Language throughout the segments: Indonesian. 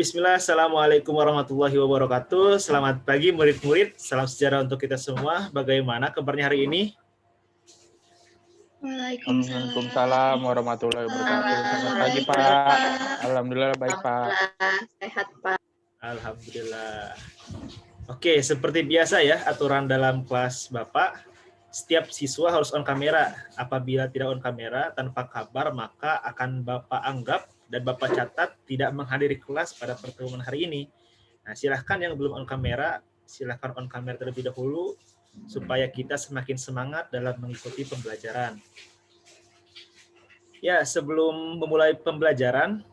Bismillah, Assalamualaikum warahmatullahi wabarakatuh. Selamat pagi murid-murid, salam sejahtera untuk kita semua. Bagaimana kabarnya hari ini? Waalaikumsalam warahmatullahi wabarakatuh. Selamat pagi, Pak. Alhamdulillah baik, Pak. Sehat, Pak. Alhamdulillah. Oke, seperti biasa ya, aturan dalam kelas Bapak, setiap siswa harus on kamera. Apabila tidak on kamera tanpa kabar, maka akan Bapak anggap dan Bapak catat tidak menghadiri kelas pada pertemuan hari ini. Nah, silahkan yang belum on kamera, silahkan on kamera terlebih dahulu, supaya kita semakin semangat dalam mengikuti pembelajaran. Ya, sebelum memulai pembelajaran,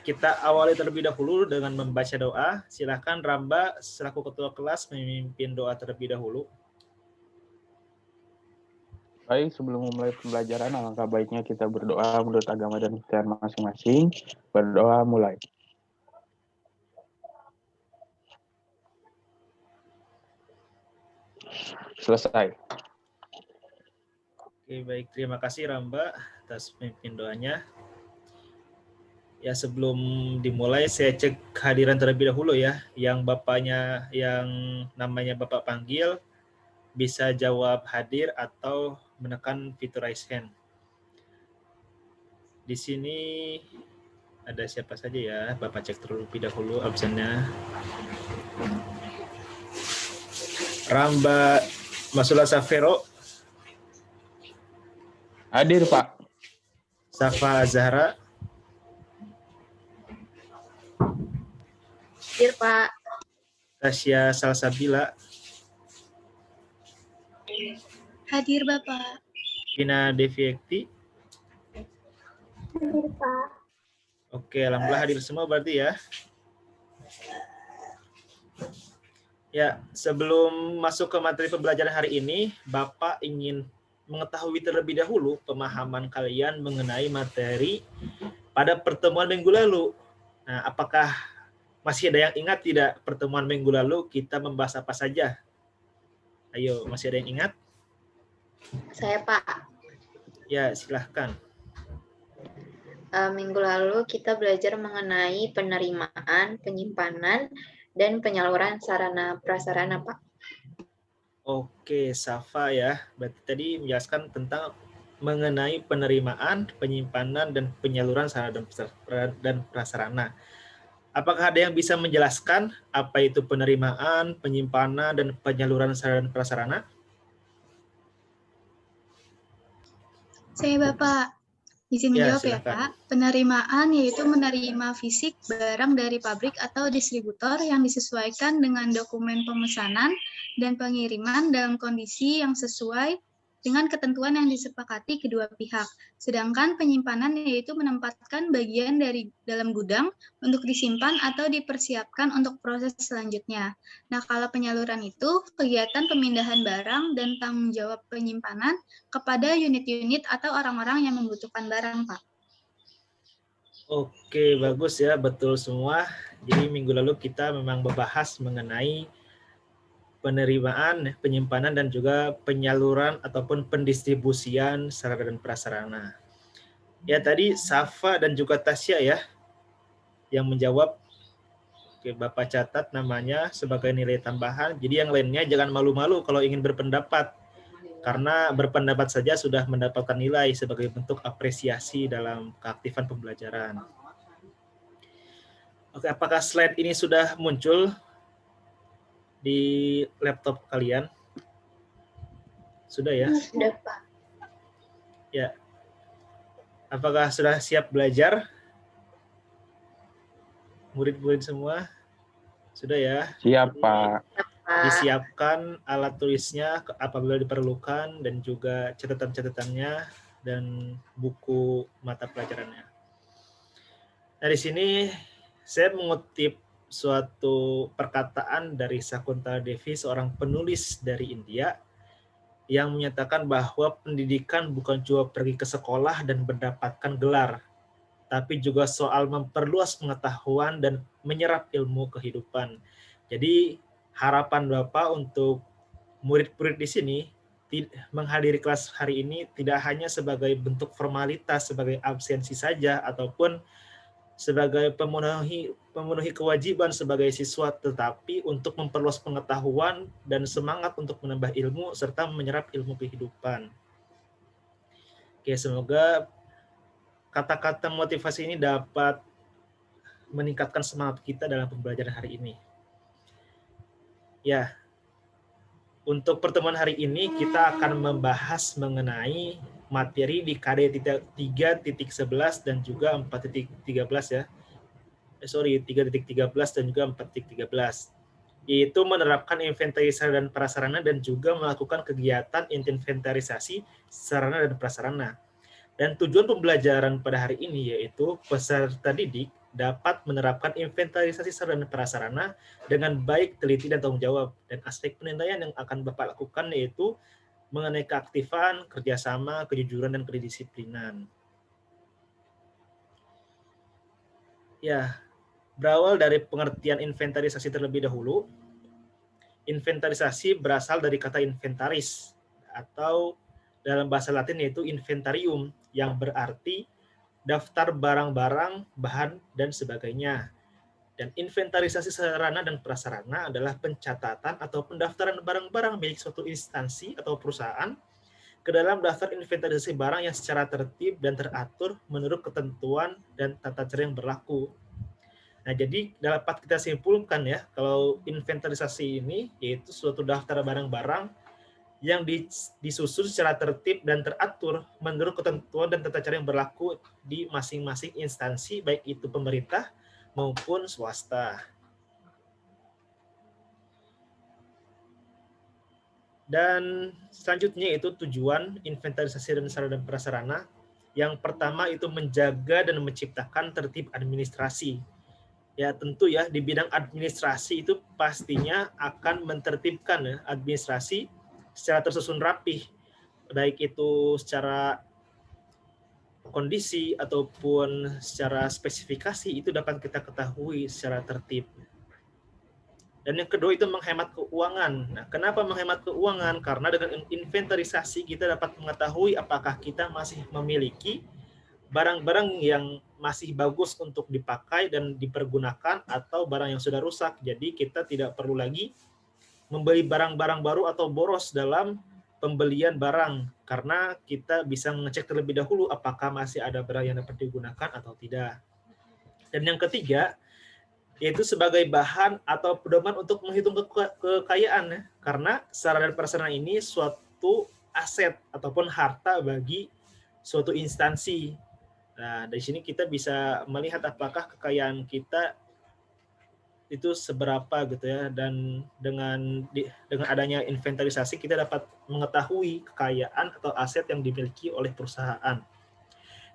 kita awali terlebih dahulu dengan membaca doa. Silahkan Ramba selaku ketua kelas memimpin doa terlebih dahulu. Baik, sebelum memulai pembelajaran, alangkah baiknya kita berdoa menurut agama dan kepercayaan masing-masing. Berdoa mulai. Selesai. Oke, baik. Terima kasih Ramba atas pemimpin doanya. Ya, sebelum dimulai saya cek kehadiran terlebih dahulu ya. Yang bapaknya, yang namanya Bapak panggil, bisa jawab hadir atau menekan fitur raise hand. Di sini ada siapa saja ya? Bapak cek terlebih dahulu absennya. Ramba Masula Safero. Hadir, Pak. Safa Zahra. Hadir, Pak. Tasya Salsabila. Hadir, Bapak. Vina Deviekti. Hadir, Pak. Oke, alhamdulillah hadir semua berarti ya. Ya, sebelum masuk ke materi pembelajaran hari ini, Bapak ingin mengetahui terlebih dahulu pemahaman kalian mengenai materi pada pertemuan minggu lalu. Nah, apakah masih ada yang ingat tidak pertemuan minggu lalu kita membahas apa saja? Ayo, masih ada yang ingat? Saya, Pak. Ya, silahkan. Minggu lalu kita belajar mengenai penerimaan, penyimpanan, dan penyaluran sarana prasarana, Pak. Oke, Safa ya. Berarti tadi menjelaskan tentang mengenai penerimaan, penyimpanan, dan penyaluran sarana dan prasarana. Apakah ada yang bisa menjelaskan apa itu penerimaan, penyimpanan, dan penyaluran sarana dan prasarana? Saya, Bapak. Izin Ya, menjawab ya, silakan. Pak. Penerimaan yaitu menerima fisik barang dari pabrik atau distributor yang disesuaikan dengan dokumen pemesanan dan pengiriman dalam kondisi yang sesuai dengan ketentuan yang disepakati kedua pihak. Sedangkan penyimpanan yaitu menempatkan bagian dari dalam gudang untuk disimpan atau dipersiapkan untuk proses selanjutnya. Nah, kalau penyaluran itu kegiatan pemindahan barang dan tanggung jawab penyimpanan kepada unit-unit atau orang-orang yang membutuhkan barang, Pak. Oke, bagus ya, betul semua. Jadi minggu lalu kita memang membahas mengenai penerimaan, penyimpanan, dan juga penyaluran ataupun pendistribusian sarana dan prasarana. Ya, tadi Safa dan juga Tasya ya yang menjawab. Oke, Bapak catat namanya sebagai nilai tambahan. Jadi yang lainnya jangan malu-malu kalau ingin berpendapat. Karena berpendapat saja sudah mendapatkan nilai sebagai bentuk apresiasi dalam keaktifan pembelajaran. Oke, apakah slide ini sudah muncul di laptop kalian? Sudah ya? Sudah, Pak. Ya. Apakah sudah siap belajar? Murid-murid semua? Sudah ya? Siap, Pak. Disiapkan alat tulisnya apabila diperlukan dan juga catatan-catatannya dan buku mata pelajarannya. Nah, di sini saya mengutip suatu perkataan dari Sakuntala Devi, seorang penulis dari India, yang menyatakan bahwa pendidikan bukan cuma pergi ke sekolah dan mendapatkan gelar, tapi juga soal memperluas pengetahuan dan menyerap ilmu kehidupan. Jadi harapan Bapak untuk murid-murid di sini menghadiri kelas hari ini tidak hanya sebagai bentuk formalitas, sebagai absensi saja, ataupun sebagai pemenuhi kewajiban sebagai siswa, tetapi untuk memperluas pengetahuan dan semangat untuk menambah ilmu serta menyerap ilmu kehidupan. Oke, semoga kata-kata motivasi ini dapat meningkatkan semangat kita dalam pembelajaran hari ini. Ya, untuk pertemuan hari ini kita akan membahas mengenai materi di KD 3.11 dan juga 4.13 ya. 3.13 dan juga 4.13. Yaitu menerapkan inventarisasi dan prasarana dan juga melakukan kegiatan inventarisasi sarana dan prasarana. Dan tujuan pembelajaran pada hari ini yaitu peserta didik dapat menerapkan inventarisasi sarana dan prasarana dengan baik, teliti, dan tanggung jawab. Dan aspek penilaian yang akan Bapak lakukan yaitu mengenai keaktifan, kerjasama, kejujuran, dan kedisiplinan. Ya, berawal dari pengertian inventarisasi terlebih dahulu. Inventarisasi berasal dari kata inventaris atau dalam bahasa Latin yaitu inventarium yang berarti daftar barang-barang, bahan, dan sebagainya. Dan inventarisasi sarana dan prasarana adalah pencatatan atau pendaftaran barang-barang milik suatu instansi atau perusahaan ke dalam daftar inventarisasi barang yang secara tertib dan teratur menurut ketentuan dan tata cara yang berlaku. Nah, jadi dapat kita simpulkan ya, kalau inventarisasi ini yaitu suatu daftar barang-barang yang disusun secara tertib dan teratur menurut ketentuan dan tata cara yang berlaku di masing-masing instansi, baik itu pemerintah maupun swasta. Dan selanjutnya itu tujuan inventarisasi dan sarana dan prasarana. Yang pertama itu menjaga dan menciptakan tertib administrasi. Ya tentu ya, di bidang administrasi itu pastinya akan mentertibkan ya, administrasi secara tersusun rapih, baik itu secara kondisi ataupun secara spesifikasi itu dapat kita ketahui secara tertib. Dan yang kedua itu menghemat keuangan. Nah, kenapa menghemat keuangan? Karena dengan inventarisasi kita dapat mengetahui apakah kita masih memiliki barang-barang yang masih bagus untuk dipakai dan dipergunakan atau barang yang sudah rusak. Jadi kita tidak perlu lagi membeli barang-barang baru atau boros dalam pembelian barang karena kita bisa mengecek terlebih dahulu apakah masih ada barang yang dapat digunakan atau tidak. Dan yang ketiga yaitu sebagai bahan atau pedoman untuk menghitung kekayaan ya. Karena sarana dan prasarana ini suatu aset ataupun harta bagi suatu instansi. Nah, dari sini kita bisa melihat apakah kekayaan kita itu seberapa gitu ya, dan dengan adanya inventarisasi kita dapat mengetahui kekayaan atau aset yang dimiliki oleh perusahaan.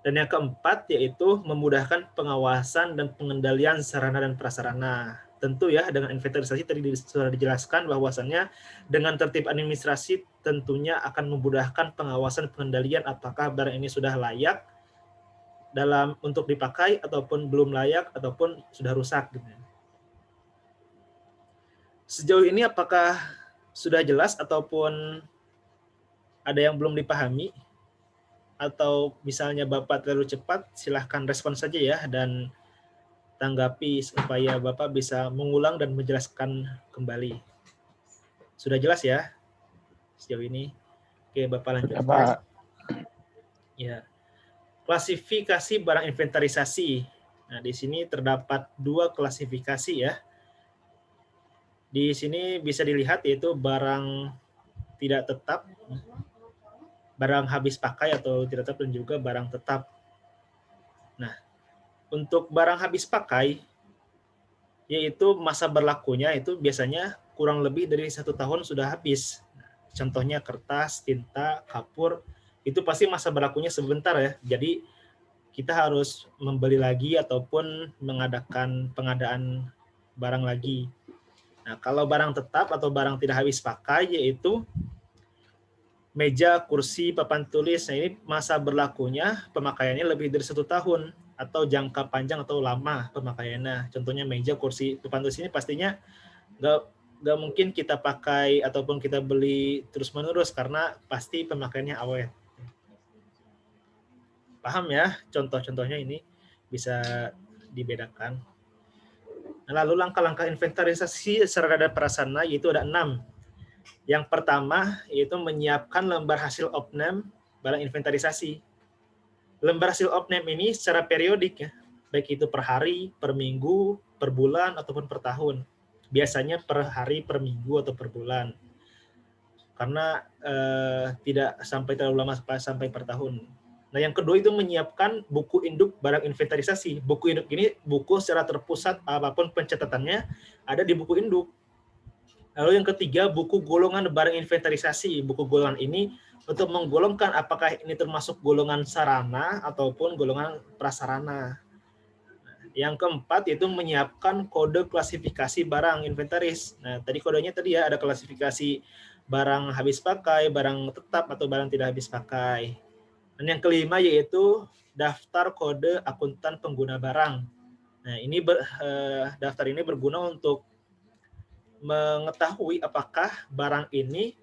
Dan yang keempat yaitu memudahkan pengawasan dan pengendalian sarana dan prasarana. Tentu ya dengan inventarisasi tadi sudah dijelaskan bahwasannya dengan tertib administrasi tentunya akan memudahkan pengawasan pengendalian apakah barang ini sudah layak dalam untuk dipakai ataupun belum layak ataupun sudah rusak gitu. Sejauh ini apakah sudah jelas ataupun ada yang belum dipahami? Atau misalnya Bapak terlalu cepat, silahkan respon saja ya dan tanggapi supaya Bapak bisa mengulang dan menjelaskan kembali. Sudah jelas ya sejauh ini? Oke, Bapak lanjut. Ya, Pak. Ya. Klasifikasi barang inventarisasi. Nah, di sini terdapat 2 klasifikasi ya. Di sini bisa dilihat yaitu barang tidak tetap, barang habis pakai atau tidak tetap, dan juga barang tetap. Nah, untuk barang habis pakai, yaitu masa berlakunya itu biasanya kurang lebih dari 1 tahun sudah habis. Contohnya kertas, tinta, kapur, itu pasti masa berlakunya sebentar ya. Jadi kita harus membeli lagi ataupun mengadakan pengadaan barang lagi. Nah, kalau barang tetap atau barang tidak habis pakai yaitu meja, kursi, papan tulis. Nah, ini masa berlakunya pemakaiannya lebih dari 1 tahun atau jangka panjang atau lama pemakaiannya. Contohnya meja, kursi, papan tulis ini pastinya nggak mungkin kita pakai ataupun kita beli terus-menerus karena pasti pemakaiannya awet. Paham ya? Contoh-contohnya ini bisa dibedakan. Lalu langkah-langkah inventarisasi sarana dan prasarana yaitu ada 6. Yang pertama yaitu menyiapkan lembar hasil opname barang inventarisasi. Lembar hasil opname ini secara periodik ya, baik itu per hari, per minggu, per bulan, ataupun per tahun. Biasanya per hari, per minggu, atau per bulan. Karena tidak sampai terlalu lama sampai per tahun. Nah, yang kedua itu menyiapkan buku induk barang inventarisasi. Buku induk ini buku secara terpusat, apapun pencatatannya ada di buku induk. Lalu yang ketiga, buku golongan barang inventarisasi. Buku golongan ini untuk menggolongkan apakah ini termasuk golongan sarana ataupun golongan prasarana. Yang keempat itu menyiapkan kode klasifikasi barang inventaris. Nah, tadi kodenya tadi ya ada klasifikasi barang habis pakai, barang tetap atau barang tidak habis pakai. Dan yang kelima yaitu daftar kode akuntan pengguna barang. Nah, ini daftar ini berguna untuk mengetahui apakah barang ini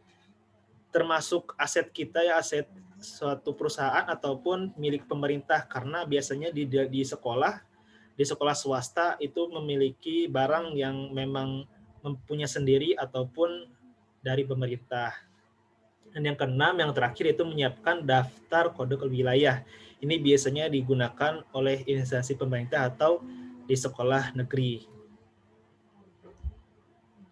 termasuk aset kita ya, aset suatu perusahaan ataupun milik pemerintah, karena biasanya di sekolah swasta itu memiliki barang yang memang mempunyai sendiri ataupun dari pemerintah. Dan yang keenam, yang terakhir itu menyiapkan daftar kode wilayah. Ini biasanya digunakan oleh instansi pemerintah atau di sekolah negeri.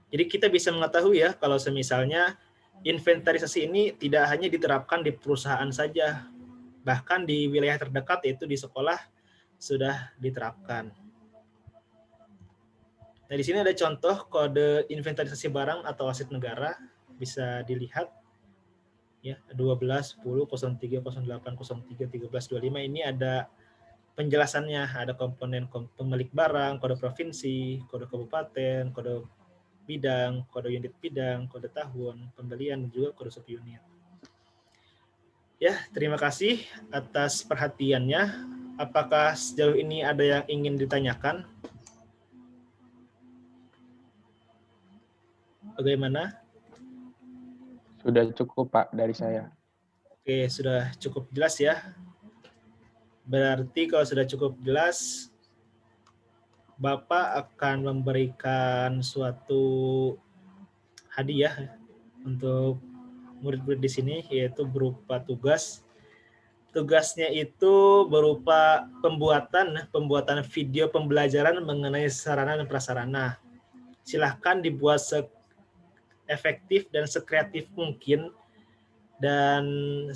Jadi kita bisa mengetahui ya kalau semisalnya inventarisasi ini tidak hanya diterapkan di perusahaan saja, bahkan di wilayah terdekat yaitu di sekolah sudah diterapkan. Nah, di sini ada contoh kode inventarisasi barang atau aset negara, bisa dilihat ya, 12, 10, 03, 08, 03, 13, 25 ini ada penjelasannya, ada komponen pemilik barang, kode provinsi, kode kabupaten, kode bidang, kode unit bidang, kode tahun, pembelian, dan juga kode subunit. Ya, terima kasih atas perhatiannya. Apakah sejauh ini ada yang ingin ditanyakan? Bagaimana? Sudah cukup, Pak, dari saya. Oke, sudah cukup jelas ya. Berarti kalau sudah cukup jelas, Bapak akan memberikan suatu hadiah untuk murid-murid di sini, yaitu berupa tugas. Tugasnya itu berupa pembuatan video pembelajaran mengenai sarana dan prasarana. Silahkan dibuat seefektif dan sekreatif mungkin dan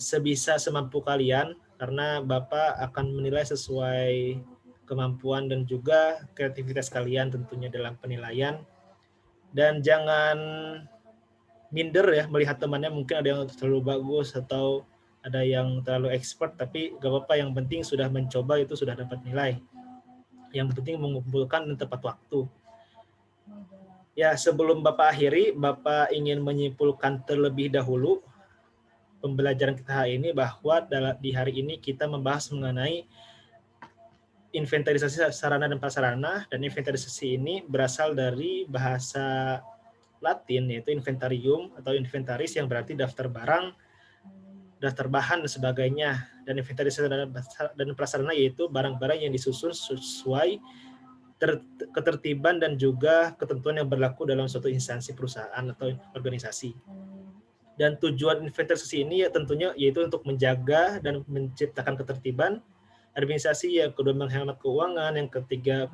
sebisa semampu kalian, karena Bapak akan menilai sesuai kemampuan dan juga kreativitas kalian tentunya dalam penilaian. Dan jangan minder ya melihat temannya mungkin ada yang terlalu bagus atau ada yang terlalu expert, tapi gak apa-apa, yang penting sudah mencoba itu sudah dapat nilai. Yang penting mengumpulkan dan tepat waktu. Ya, sebelum Bapak akhiri, Bapak ingin menyimpulkan terlebih dahulu pembelajaran kita hari ini, bahwa di hari ini kita membahas mengenai inventarisasi sarana dan prasarana, dan inventarisasi ini berasal dari bahasa Latin yaitu inventarium atau inventaris, yang berarti daftar barang, daftar bahan dan sebagainya. Dan inventarisasi dan prasarana yaitu barang-barang yang disusun sesuai ketertiban dan juga ketentuan yang berlaku dalam suatu instansi perusahaan atau organisasi. Dan tujuan inventarisasi ini ya tentunya yaitu untuk menjaga dan menciptakan ketertiban administrasi, yang kedua menghemat keuangan, yang ketiga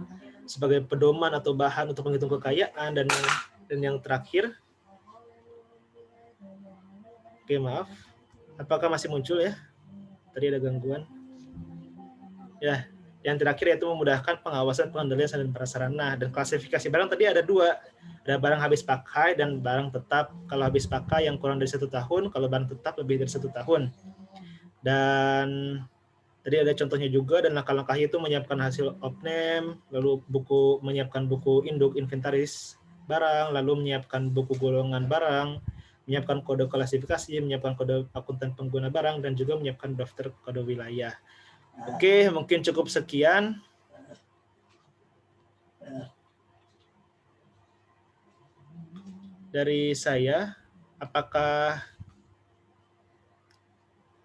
sebagai pedoman atau bahan untuk menghitung kekayaan, dan yang terakhir, oke maaf, apakah masih muncul ya? Tadi ada gangguan. Ya, yang terakhir yaitu memudahkan pengawasan pengendalian sarana dan prasarana. Dan klasifikasi barang tadi ada 2. Ada barang habis pakai dan barang tetap. Kalau habis pakai yang kurang dari 1 tahun, kalau barang tetap lebih dari 1 tahun. Dan tadi ada contohnya juga, dan langkah-langkahnya itu menyiapkan hasil opname, lalu menyiapkan buku induk inventaris barang, lalu menyiapkan buku golongan barang, menyiapkan kode klasifikasi, menyiapkan kode akuntan pengguna barang, dan juga menyiapkan daftar kode wilayah. Oke, mungkin cukup sekian. Dari saya, apakah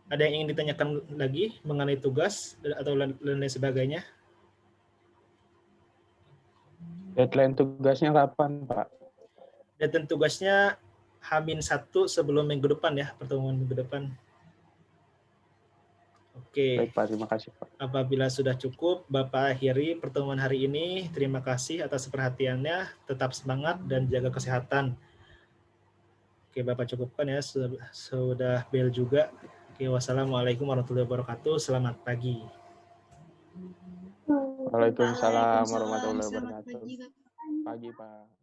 ada yang ingin ditanyakan lagi mengenai tugas atau lain sebagainya? Deadline tugasnya kapan, Pak? Dan tugasnya H-1 sebelum minggu depan ya, pertemuan minggu depan. Oke. Baik, Pak. Terima kasih, Pak. Apabila sudah cukup, Bapak akhiri pertemuan hari ini. Terima kasih atas perhatiannya. Tetap semangat dan jaga kesehatan. Oke, Bapak cukupkan ya. Sudah bel juga. Oke, wassalamualaikum warahmatullahi wabarakatuh. Selamat pagi. Waalaikumsalam warahmatullahi Selamat wabarakatuh. pagi, Bapak. Pagi, Pak.